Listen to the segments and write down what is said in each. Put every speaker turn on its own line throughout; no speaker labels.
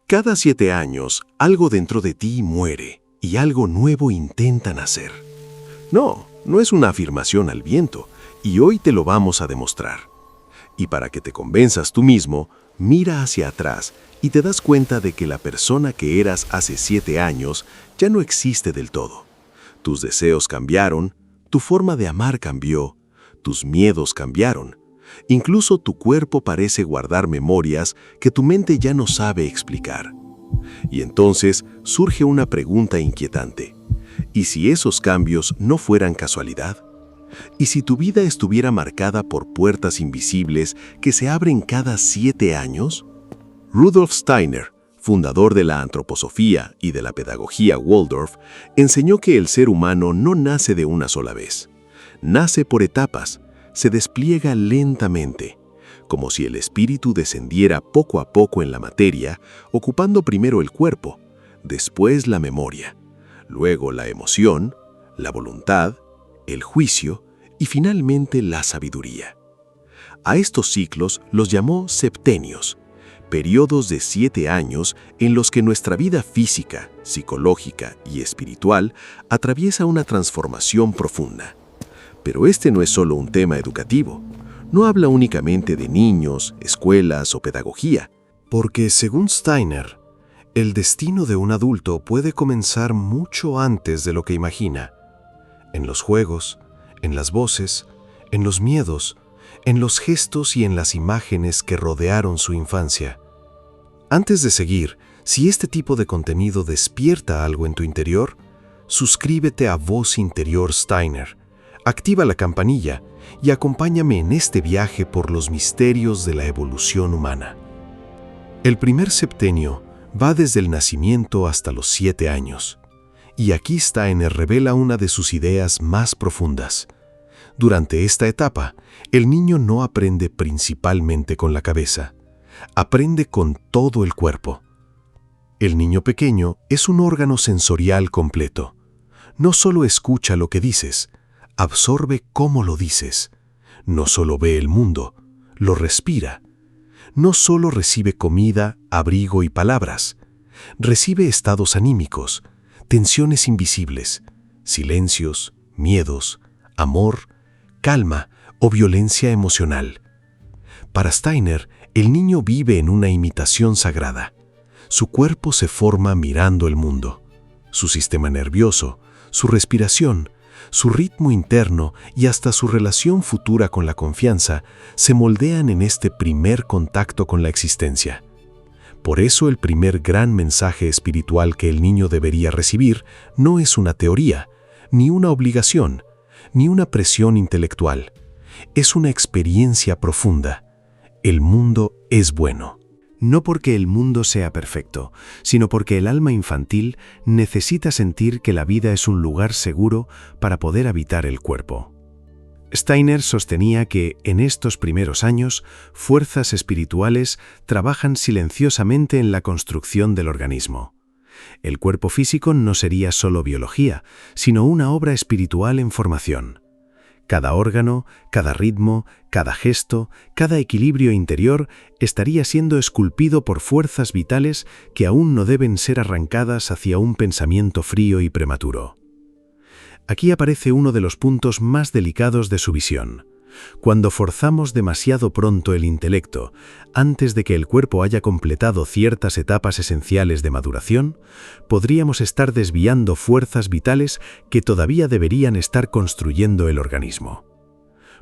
Cada 7 años, algo dentro de ti muere y algo nuevo intenta nacer. No es una afirmación al viento, y hoy te lo vamos a demostrar. Y para que te convenzas tú mismo, mira hacia atrás y te das cuenta de que la persona que eras hace 7 años ya no existe del todo. Tus deseos cambiaron, tu forma de amar cambió, tus miedos cambiaron. Incluso tu cuerpo parece guardar memorias que tu mente ya no sabe explicar. Y entonces surge una pregunta inquietante. ¿Y si esos cambios no fueran casualidad? ¿Y si tu vida estuviera marcada por puertas invisibles que se abren cada 7 años? Rudolf Steiner, fundador de la antroposofía y de la pedagogía Waldorf, enseñó que el ser humano no nace de una sola vez. Nace por etapas, se despliega lentamente, como si el espíritu descendiera poco a poco en la materia, ocupando primero el cuerpo, después la memoria, luego la emoción, la voluntad, el juicio y finalmente la sabiduría. A estos ciclos los llamó septenios, periodos de 7 años en los que nuestra vida física, psicológica y espiritual atraviesa una transformación profunda. Pero este no es solo un tema educativo. No habla únicamente de niños, escuelas o pedagogía. Porque, según Steiner, el destino de un adulto puede comenzar mucho antes de lo que imagina. En los juegos, en las voces, en los miedos, en los gestos y en las imágenes que rodearon su infancia. Antes de seguir, si este tipo de contenido despierta algo en tu interior, suscríbete a Voz Interior Steiner. Activa la campanilla y acompáñame en este viaje por los misterios de la evolución humana. El primer septenio va desde el nacimiento hasta los 7 años. Y aquí Steiner revela una de sus ideas más profundas. Durante esta etapa, el niño no aprende principalmente con la cabeza. Aprende con todo el cuerpo. El niño pequeño es un órgano sensorial completo. No solo escucha lo que dices, absorbe cómo lo dices. No solo ve el mundo, lo respira. No solo recibe comida, abrigo y palabras. Recibe estados anímicos, tensiones invisibles, silencios, miedos, amor, calma o violencia emocional. Para Steiner, el niño vive en una imitación sagrada. Su cuerpo se forma mirando el mundo. Su sistema nervioso, su respiración, su ritmo interno y hasta su relación futura con la confianza se moldean en este primer contacto con la existencia. Por eso el primer gran mensaje espiritual que el niño debería recibir no es una teoría, ni una obligación, ni una presión intelectual. Es una experiencia profunda. El mundo es bueno. No porque el mundo sea perfecto, sino porque el alma infantil necesita sentir que la vida es un lugar seguro para poder habitar el cuerpo. Steiner sostenía que, en estos primeros años, fuerzas espirituales trabajan silenciosamente en la construcción del organismo. El cuerpo físico no sería solo biología, sino una obra espiritual en formación. Cada órgano, cada ritmo, cada gesto, cada equilibrio interior estaría siendo esculpido por fuerzas vitales que aún no deben ser arrancadas hacia un pensamiento frío y prematuro. Aquí aparece uno de los puntos más delicados de su visión. Cuando forzamos demasiado pronto el intelecto, antes de que el cuerpo haya completado ciertas etapas esenciales de maduración, podríamos estar desviando fuerzas vitales que todavía deberían estar construyendo el organismo.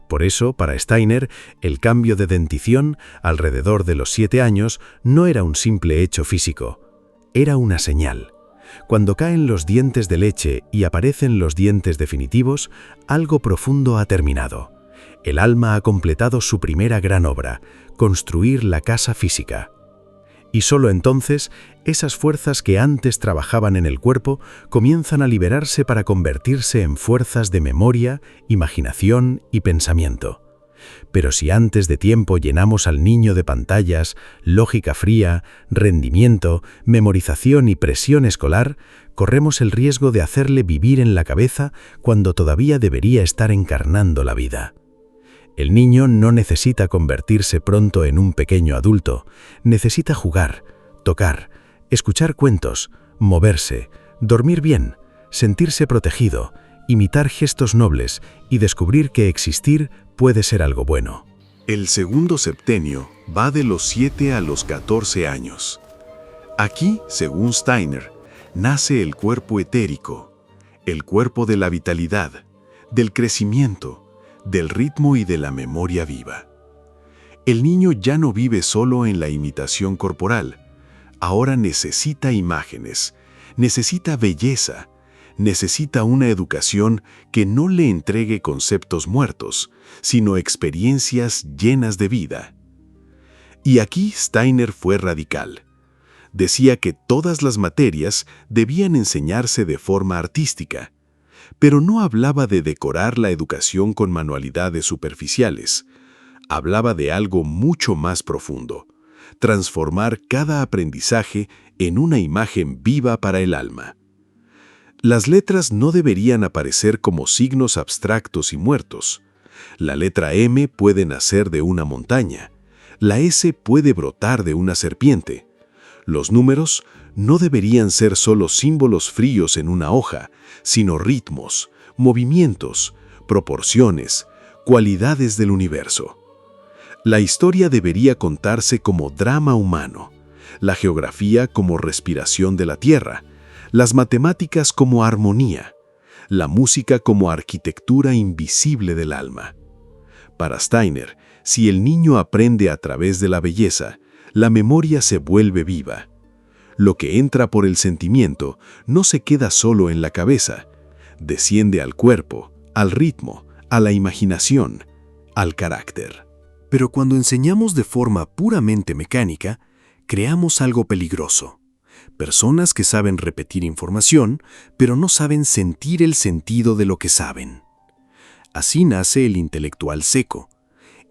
Por eso, para Steiner, el cambio de dentición, alrededor de los 7 años, no era un simple hecho físico, era una señal. Cuando caen los dientes de leche y aparecen los dientes definitivos, algo profundo ha terminado. El alma ha completado su primera gran obra, construir la casa física. Y solo entonces, esas fuerzas que antes trabajaban en el cuerpo comienzan a liberarse para convertirse en fuerzas de memoria, imaginación y pensamiento. Pero si antes de tiempo llenamos al niño de pantallas, lógica fría, rendimiento, memorización y presión escolar, corremos el riesgo de hacerle vivir en la cabeza cuando todavía debería estar encarnando la vida. El niño no necesita convertirse pronto en un pequeño adulto, necesita jugar, tocar,
Escuchar cuentos, moverse, dormir bien, sentirse protegido, imitar gestos nobles y descubrir que existir puede ser algo bueno.
El segundo septenio va de los 7 a los 14 años. Aquí, según Steiner, nace el cuerpo etérico, el cuerpo de la vitalidad, del crecimiento, del ritmo y de la memoria viva. El niño ya no vive solo en la imitación corporal, ahora necesita imágenes, necesita belleza, necesita una educación que no le entregue conceptos muertos, sino experiencias llenas de vida. Y aquí Steiner fue radical. Decía que todas las materias debían enseñarse de forma artística, pero no hablaba de decorar la educación con manualidades superficiales. Hablaba de algo mucho más profundo, transformar cada aprendizaje en una imagen viva para el alma. Las letras no deberían aparecer como signos abstractos y muertos. La letra M puede nacer de una montaña, la S puede brotar de una serpiente. Los números no deberían ser solo símbolos fríos en una hoja, sino ritmos, movimientos, proporciones, cualidades del universo. La historia debería contarse como drama humano, la geografía como respiración de la tierra, las matemáticas como armonía, la música como arquitectura invisible del alma. Para Steiner, si el niño aprende a través de la belleza, la memoria se vuelve viva. Lo que entra por el sentimiento no se queda solo en la cabeza, desciende al cuerpo, al ritmo, a la imaginación, al carácter. Pero cuando enseñamos de forma puramente mecánica, creamos algo peligroso. Personas que saben repetir información, pero no saben sentir el sentido de lo que saben. Así nace el intelectual seco,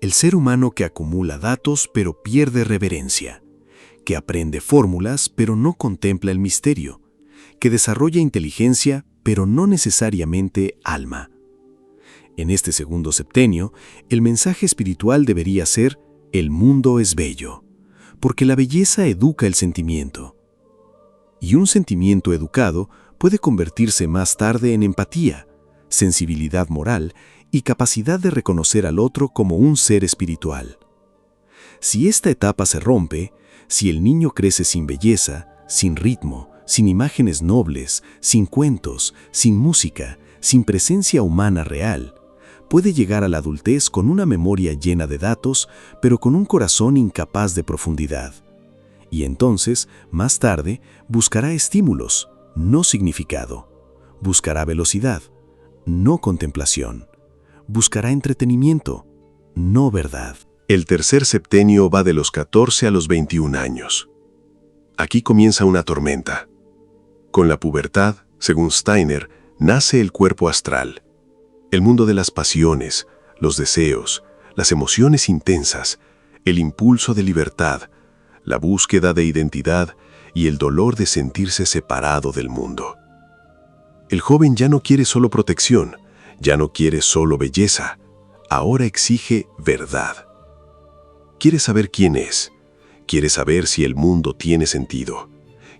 el ser humano que acumula datos pero pierde reverencia, que aprende fórmulas pero no contempla el misterio, que desarrolla inteligencia pero no necesariamente alma. En este segundo septenio, el mensaje espiritual debería ser: el mundo es bello, porque la belleza educa el sentimiento. Y un sentimiento educado puede convertirse más tarde en empatía, sensibilidad moral y capacidad de reconocer al otro como un ser espiritual. Si esta etapa se rompe, si el niño crece sin belleza, sin ritmo, sin imágenes nobles, sin cuentos, sin música, sin presencia humana real, puede llegar a la adultez con una memoria llena de datos, pero con un corazón incapaz de profundidad. Y entonces, más tarde, buscará estímulos, no significado. Buscará velocidad, no contemplación. Buscará entretenimiento, no verdad. El tercer septenio va de los 14 a los 21 años. Aquí comienza una tormenta. Con la pubertad, según Steiner, nace el cuerpo astral, el mundo de las pasiones, los deseos, las emociones intensas, el impulso de libertad, la búsqueda de identidad y el dolor de sentirse separado del mundo. El joven ya no quiere solo protección, ya no quiere solo belleza, ahora exige verdad. Quiere saber quién es, quiere saber si el mundo tiene sentido,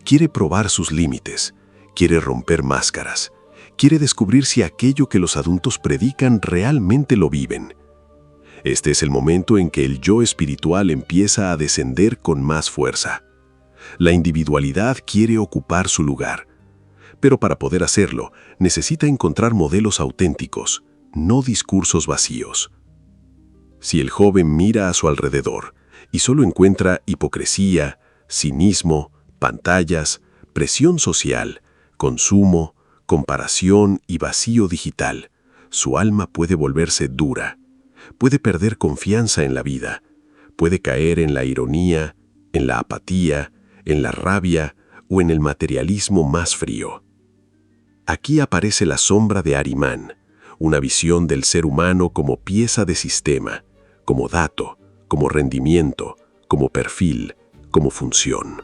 quiere probar sus límites, quiere romper máscaras, quiere descubrir si aquello que los adultos predican realmente lo viven. Este es el momento en que el yo espiritual empieza a descender con más fuerza. La individualidad quiere ocupar su lugar, pero para poder hacerlo, necesita encontrar modelos auténticos, no discursos vacíos. Si el joven mira a su alrededor y solo encuentra hipocresía, cinismo, pantallas, presión social, consumo, comparación y vacío digital, su alma puede volverse dura, puede perder confianza en la vida, puede caer en la ironía, en la apatía, en la rabia o en el materialismo más frío. Aquí aparece la sombra de Ahriman, una visión del ser humano como pieza de sistema, como dato, como rendimiento, como perfil, como función.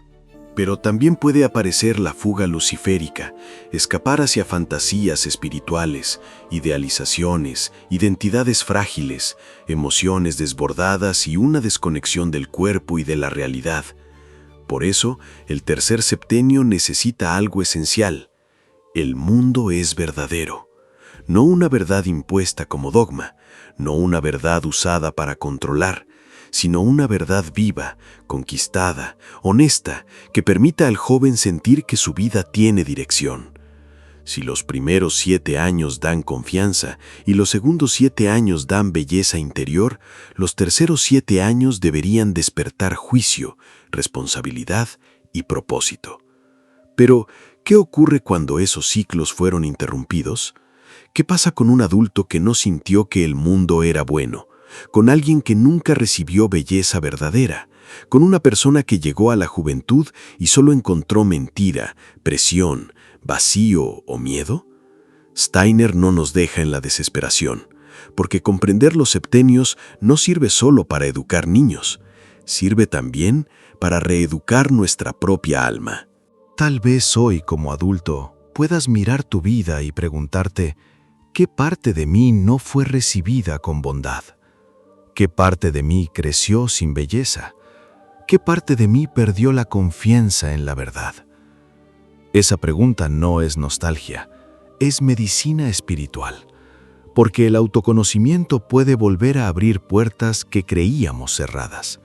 Pero también puede aparecer la fuga luciférica, escapar hacia fantasías espirituales, idealizaciones, identidades frágiles, emociones desbordadas y una desconexión del cuerpo y de la realidad. Por eso, el tercer septenio necesita algo esencial. El mundo es verdadero. No una verdad impuesta como dogma, no una verdad usada para controlar, sino una verdad viva, conquistada, honesta, que permita al joven sentir que su vida tiene dirección. Si los primeros 7 años dan confianza y los segundos 7 años dan belleza interior, los terceros 7 años deberían despertar juicio, responsabilidad y propósito. Pero, ¿qué ocurre cuando esos ciclos fueron interrumpidos? ¿Qué pasa con un adulto que no sintió que el mundo era bueno? Con alguien que nunca recibió belleza verdadera, con una persona que llegó a la juventud y solo encontró mentira, presión, vacío o miedo? Steiner no nos deja en la desesperación, porque comprender los septenios no sirve solo para educar niños, sirve también para reeducar nuestra propia alma.
Tal vez hoy, como adulto, puedas mirar tu vida y preguntarte, ¿qué parte de mí no fue recibida con bondad? ¿Qué parte de mí creció sin belleza? ¿Qué parte de mí perdió la confianza en la verdad? Esa pregunta no es nostalgia, es medicina espiritual, porque el autoconocimiento puede volver a abrir puertas que creíamos cerradas.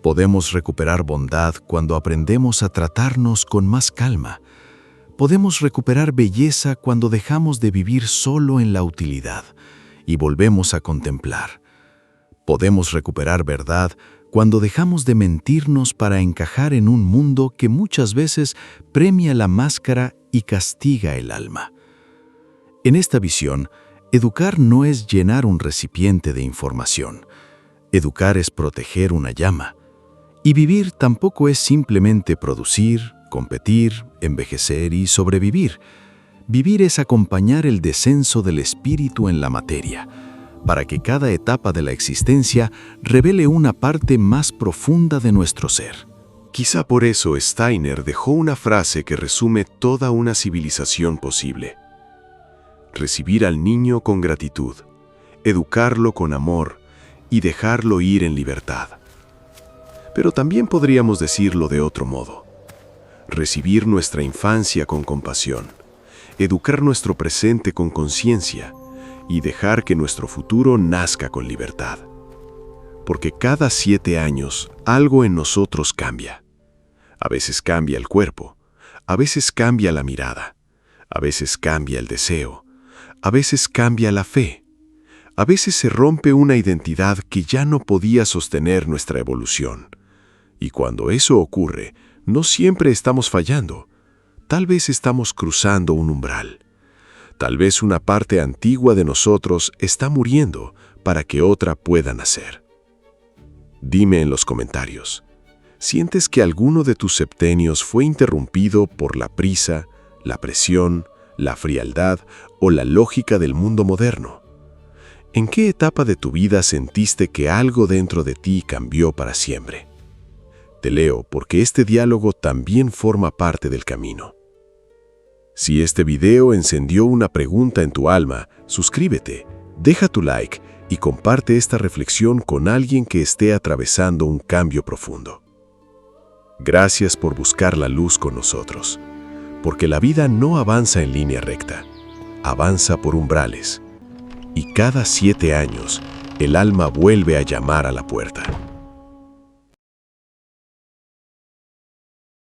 Podemos recuperar bondad cuando aprendemos a tratarnos con más calma. Podemos recuperar belleza cuando dejamos de vivir solo en la utilidad y volvemos a contemplar. Podemos recuperar verdad cuando dejamos de mentirnos para encajar en un mundo que muchas veces premia la máscara y castiga el alma. En esta visión, educar no es llenar un recipiente de información. Educar es proteger una llama. Y vivir tampoco es simplemente producir, competir, envejecer y sobrevivir. Vivir es acompañar el descenso del espíritu en la materia, para que cada etapa de la existencia revele una parte más profunda de nuestro ser.
Quizá por eso Steiner dejó una frase que resume toda una civilización posible. Recibir al niño con gratitud, educarlo con amor y dejarlo ir en libertad. Pero también podríamos decirlo de otro modo. Recibir nuestra infancia con compasión, educar nuestro presente con conciencia, y dejar que nuestro futuro nazca con libertad. Porque cada 7 años algo en nosotros cambia. A veces cambia el cuerpo, a veces cambia la mirada, a veces cambia el deseo, a veces cambia la fe, a veces se rompe una identidad que ya no podía sostener nuestra evolución. Y cuando eso ocurre, no siempre estamos fallando, tal vez estamos cruzando un umbral. Tal vez una parte antigua de nosotros está muriendo para que otra pueda nacer. Dime en los comentarios, ¿sientes que alguno de tus septenios fue interrumpido por la prisa, la presión, la frialdad o la lógica del mundo moderno? ¿En qué etapa de tu vida sentiste que algo dentro de ti cambió para siempre? Te leo porque este diálogo también forma parte del camino. Si este video encendió una pregunta en tu alma, suscríbete, deja tu like y comparte esta reflexión con alguien que esté atravesando un cambio profundo. Gracias por buscar la luz con nosotros, porque la vida no avanza en línea recta, avanza por umbrales, y cada 7 años el alma vuelve a llamar a la puerta.